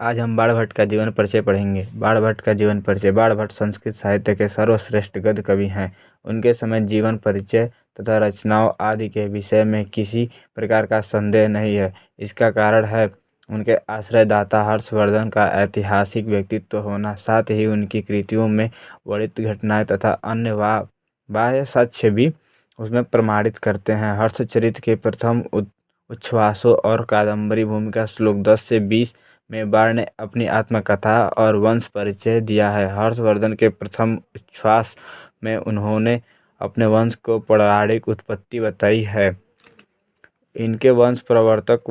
आज हम बाण भट्ट का जीवन परिचय पढ़ेंगे। बाण भट्ट का जीवन परिचय। बाण भट्ट संस्कृत साहित्य के सर्वश्रेष्ठ गद्य कवि हैं। उनके समय जीवन परिचय तथा रचनाओं आदि के विषय में किसी प्रकार का संदेह नहीं है। इसका कारण है उनके आश्रयदाता हर्षवर्धन का ऐतिहासिक व्यक्तित्व होना, साथ ही उनकी कृतियों में वर्णित घटनाएं तथा अन्य बाह्य साक्ष्य भी उसमें प्रमाणित करते हैं। हर्षचरित के प्रथम उच्छ्वासों और कादम्बरी भूमिका श्लोक 10 से 20 में बाण ने अपनी आत्मकथा और वंश परिचय दिया है। हर्षवर्धन के प्रथम उच्छ्वास में उन्होंने अपने वंश को पौराणिक उत्पत्ति बताई है। इनके वंश प्रवर्तक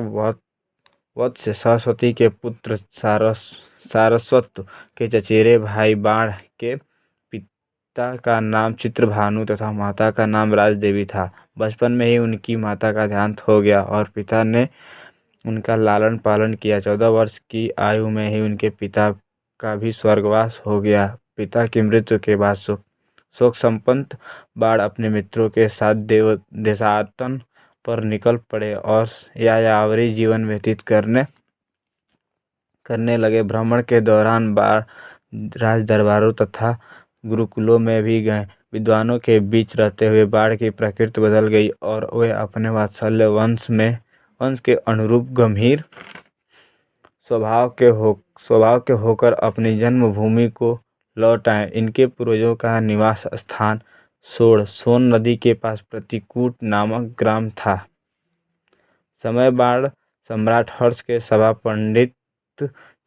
वत्स सरस्वती के पुत्र सारस्वत के चचेरे भाई बाण के पिता का नाम चित्रभानु तथा माता का नाम राजदेवी था। बचपन में ही उनकी माता का देहांत हो गया और पिता ने उनका लालन पालन किया। 14 वर्ष की आयु में ही उनके पिता का भी स्वर्गवास हो गया। पिता की मृत्यु के बाद शोक संपन्न बाण अपने मित्रों के साथ देशाटन पर निकल पड़े और यायावरी जीवन व्यतीत करने लगे। भ्रमण के दौरान बाण राज दरबारों तथा गुरुकुलों में भी गए। विद्वानों के बीच रहते हुए बाण की प्रकृति बदल गई और वे अपने वात्सल्य वंश के अनुरूप गंभीर स्वभाव के होकर अपनी जन्मभूमि को लौट आए। इनके पूर्वजों का निवास स्थान सोन नदी के पास प्रतिकूट नामक ग्राम था। समय बाण सम्राट हर्ष के सभा पंडित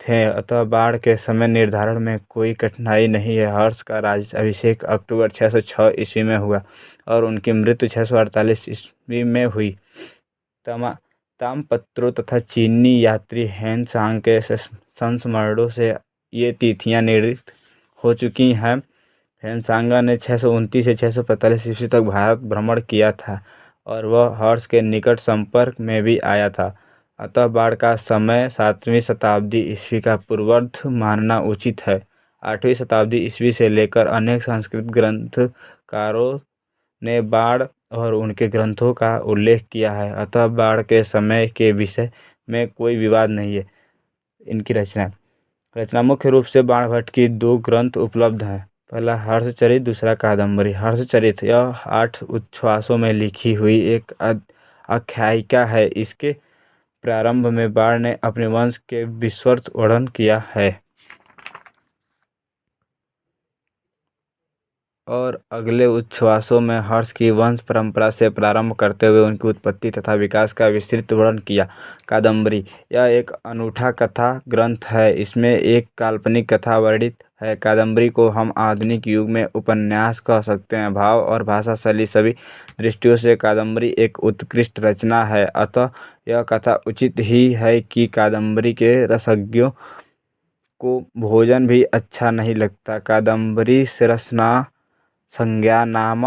थे, अतः बाण के समय निर्धारण में कोई कठिनाई नहीं है। हर्ष का राज्याभिषेक अक्टूबर 606 ईस्वी में हुआ और उनकी मृत्यु 648 ईस्वी में हुई। ताम्रपत्रों तथा चीनी यात्री हेनसांग के संस्मरणों से ये तिथियां निर्णित हो चुकी हैं। हेनसांगा ने 629 से 645 ईस्वी तक भारत भ्रमण किया था और वह हर्ष के निकट संपर्क में भी आया था, अतः बाण का समय 7वीं शताब्दी ईस्वी का पूर्वार्ध मानना उचित है। 8वीं शताब्दी ईस्वी से लेकर अनेक संस्कृत ग्रंथकारों ने बाण और उनके ग्रंथों का उल्लेख किया है, अतः बाण के समय के विषय में कोई विवाद नहीं है। इनकी रचना मुख्य रूप से बाण भट्ट की 2 ग्रंथ उपलब्ध हैं। पहला हर्षचरित, दूसरा कादम्बरी। हर्षचरित यह 8 उच्छ्वासों में लिखी हुई एक आख्यायिका है। इसके प्रारंभ में बाण ने अपने वंश के विस्तृत वर्णन किया है और अगले उच्छ्वासों में हर्ष की वंश परंपरा से प्रारंभ करते हुए उनकी उत्पत्ति तथा विकास का विस्तृत वर्णन किया। कादम्बरी यह एक अनूठा कथा ग्रंथ है। इसमें एक काल्पनिक कथा वर्णित है। कादम्बरी को हम आधुनिक युग में उपन्यास कह सकते हैं। भाव और भाषा शैली सभी दृष्टियों से कादम्बरी एक उत्कृष्ट रचना है, अतः यह कथा उचित ही है कि कादम्बरी के रसज्ञों को भोजन भी अच्छा नहीं लगता। कादम्बरी रसना संज्ञा नाम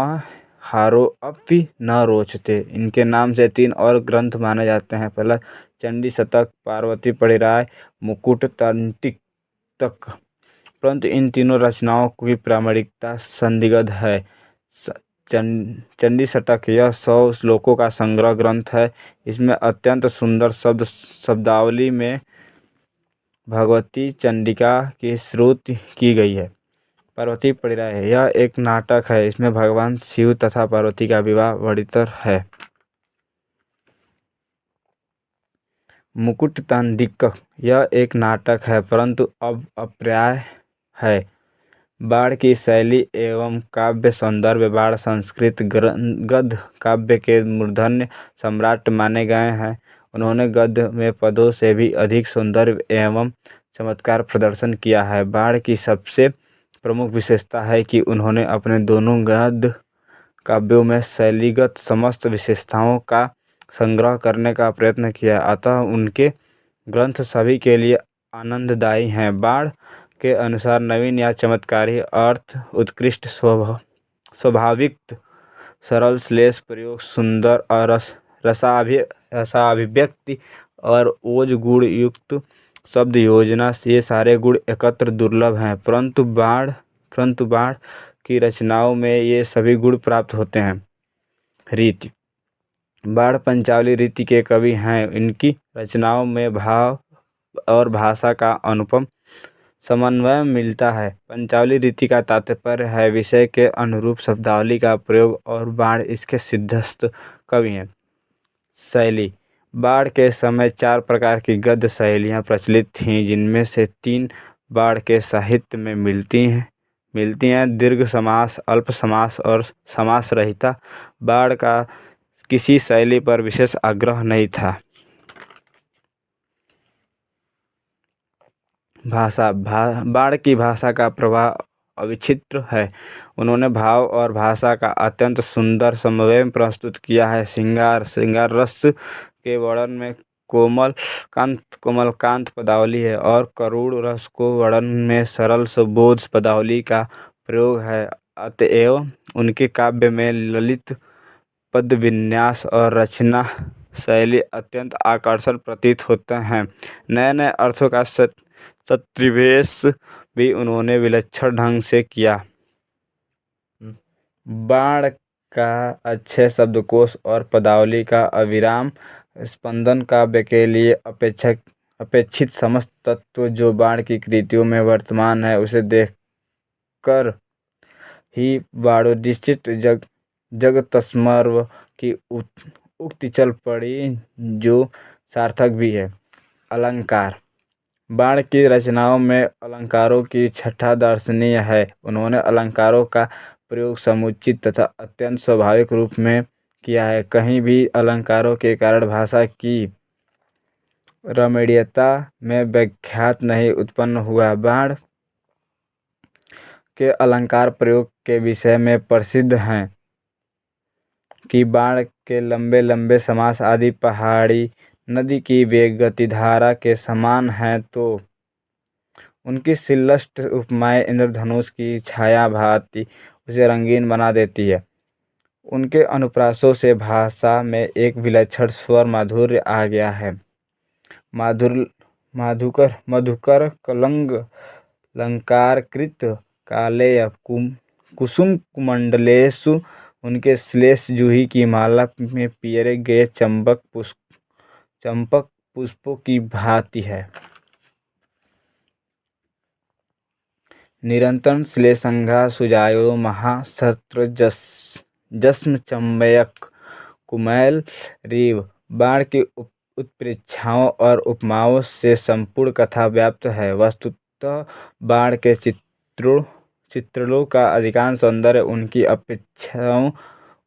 हारो अपि न रोचते। इनके नाम से 3 और ग्रंथ माने जाते हैं। पहला चंडी शतक, पार्वती परिराय, मुकुट तंटिक। परंतु इन तीनों रचनाओं की प्रामाणिकता संदिग्ध है। चंडी शतक यह 100 श्लोकों का संग्रह ग्रंथ है। इसमें अत्यंत सुंदर शब्दावली में भगवती चंडिका की स्तुति की गई है। पार्वती परिराय यह एक नाटक है। इसमें भगवान शिव तथा पार्वती का विवाह वर्णित है। मुकुट तंडिक यह एक नाटक है परंतु अब अपर्याय है। बाण की शैली एवं काव्य सौंदर्य बाण संस्कृत गद्य काव्य के मूर्धन्य सम्राट माने गए हैं। उन्होंने गद्य में पदों से भी अधिक सौंदर्य एवं चमत्कार प्रदर्शन किया है। बाण की सबसे प्रमुख विशेषता है कि उन्होंने अपने दोनों गद्य काव्यों में शैलीगत समस्त विशेषताओं का संग्रह करने का प्रयत्न किया, अतः उनके ग्रंथ सभी के लिए आनंददायी हैं। बाण के अनुसार नवीन या चमत्कारी अर्थ, उत्कृष्ट स्वाभाविक सरल श्लेष प्रयोग, सुंदर और रसाभिव्यक्ति और ओज गुण युक्त शब्द योजना, ये सारे गुण एकत्र दुर्लभ हैं, परंतु बाण की रचनाओं में ये सभी गुण प्राप्त होते हैं। रीति बाण पंचावली रीति के कवि हैं। इनकी रचनाओं में भाव और भाषा का अनुपम समन्वय मिलता है। पंचावली रीति का तात्पर्य है विषय के अनुरूप शब्दावली का प्रयोग और बाण इसके सिद्धस्त कवि हैं। शैली। बाढ़ के समय 4 प्रकार की गद्य शैलियाँ प्रचलित थीं, जिनमें से 3 बाढ़ के साहित्य में मिलती हैं दीर्घ समास, अल्प समास और समास रहिता। बाढ़ का किसी शैली पर विशेष आग्रह नहीं था। बाढ़ की भाषा का प्रभाव अविचित्र है। उन्होंने भाव और भाषा का अत्यंत सुंदर समन्वय प्रस्तुत किया है। श्रृंगार रस के वर्णन में कोमलकांत पदावली है और करुण रस को वर्णन में सरल सुबोध पदावली का प्रयोग है। अतएव उनके काव्य में ललित पद विन्यास और रचना शैली अत्यंत आकर्षक प्रतीत होते हैं। नए नए अर्थों का सत्रिवेश भी उन्होंने विलक्षण ढंग से किया। बाण का अच्छे शब्दकोश और पदावली का अविराम स्पंदन काव्य के लिए अपेक्षित समस्त तत्व जो बाण की कृतियों में वर्तमान है, उसे देखकर ही बाणोदित जगतस्मर्व की उक्ति चल पड़ी, जो सार्थक भी है। अलंकार। बाण की रचनाओं में अलंकारों की छठा दर्शनीय है। उन्होंने अलंकारों का प्रयोग समुचित तथा अत्यंत स्वाभाविक रूप में किया है। कहीं भी अलंकारों के कारण भाषा की रमणीयता में व्याघात नहीं उत्पन्न हुआ। बाण के अलंकार प्रयोग के विषय में प्रसिद्ध हैं कि बाण के लंबे लंबे समास आदि पहाड़ी नदी की वेग गतिधारा के समान हैं, तो उनकी श्लिष्ट उपमाएं इंद्रधनुष की छाया भांति उसे रंगीन बना देती है। उनके अनुप्रासों से भाषा में एक विलक्षण स्वर माधुर्य आ गया है। मधुकर कलंग लंकारकृत कालेय कुसुम कुमंडलेषु। उनके श्लेष जूही की माला में पियरे गए चंपक पुष्पों की भांति है। निरंतर श्लेषंगा सुजायो महासत्र जस्म चंबयक कुमैल रीव। बाण की उत्प्रेक्षाओं और उपमाओं से संपूर्ण कथा व्याप्त है। वस्तुतः बाण के चित्रणों का अधिकांश सौंदर्य उनकी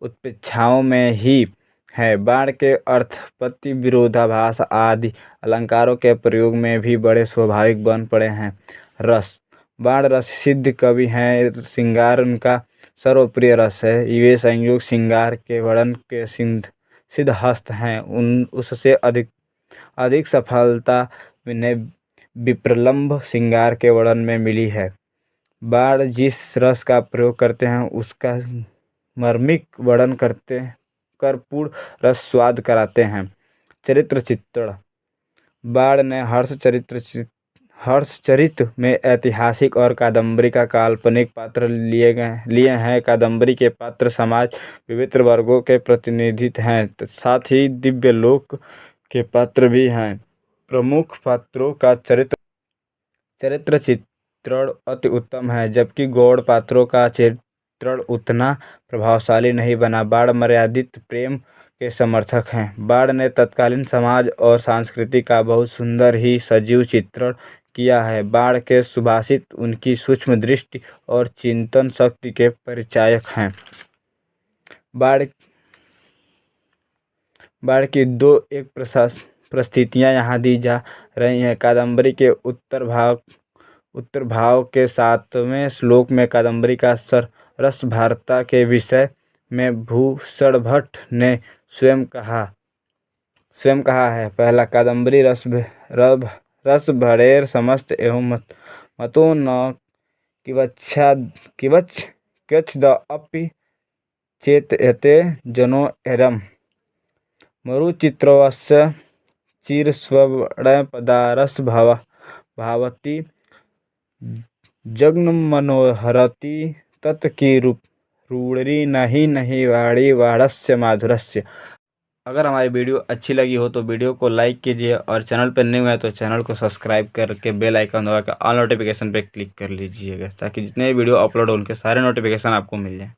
उत्प्रेक्षाओं में ही है। बाण के अर्थपत्ति विरोधाभास आदि अलंकारों के प्रयोग में भी बड़े स्वाभाविक बन पड़े हैं। रस। बाण रस सिद्ध कवि हैं। श्रृंगार उनका सर्वप्रिय रस है। ये संयोग श्रृंगार के वर्णन के सिद्धहस्त हैं। उससे अधिक सफलता विप्रलंभ श्रृंगार के वर्णन में मिली है। बाण जिस रस का प्रयोग करते हैं, उसका मर्मिक वर्णन कर पूर्ण रस स्वाद कराते हैं। चरित्र चित्रण। बाण ने हर्षचरित में ऐतिहासिक और कादंबरी का काल्पनिक पात्र लिए हैं। कादंबरी के पात्र समाज विविध वर्गों के प्रतिनिधित्व हैं, साथ ही दिव्यलोक के पात्र भी हैं। प्रमुख पात्रों का चरित्र चित्रण अति उत्तम है, जबकि गौण पात्रों का चित्रण उतना प्रभावशाली नहीं बना। बाण मर्यादित प्रेम के समर्थक हैं। बाण ने तत्कालीन समाज और संस्कृति का बहुत सुंदर ही सजीव चित्रण किया है। बाण के सुभाषित उनकी सूक्ष्म दृष्टि और चिंतन शक्ति के परिचायक हैं। बाण की एक प्रस्तुतियाँ यहाँ दी जा रही हैं। कादंबरी के उत्तर भाव के 7वें श्लोक में कादंबरी का रस भारता के विषय में भूषण भट्ट ने स्वयं कहा है। पहला, कादंबरी रस भरेर समस्त एवं मतो न किवच्द अपि चेतयते जनो एरम मरुचित्रवस्य चिरस्वप्नपदारस भावती जग्नमनोहरति तत् की रूढ़ी नहीं वाणी वाणस्य माधुरस्य। अगर हमारी वीडियो अच्छी लगी हो तो वीडियो को लाइक कीजिए और चैनल पर नए हुए हैं तो चैनल को सब्सक्राइब करके बेल आइकन दबा के ऑल नोटिफिकेशन पे क्लिक कर लीजिएगा, ताकि जितने भी वीडियो अपलोड हो उनके सारे नोटिफिकेशन आपको मिल जाएं।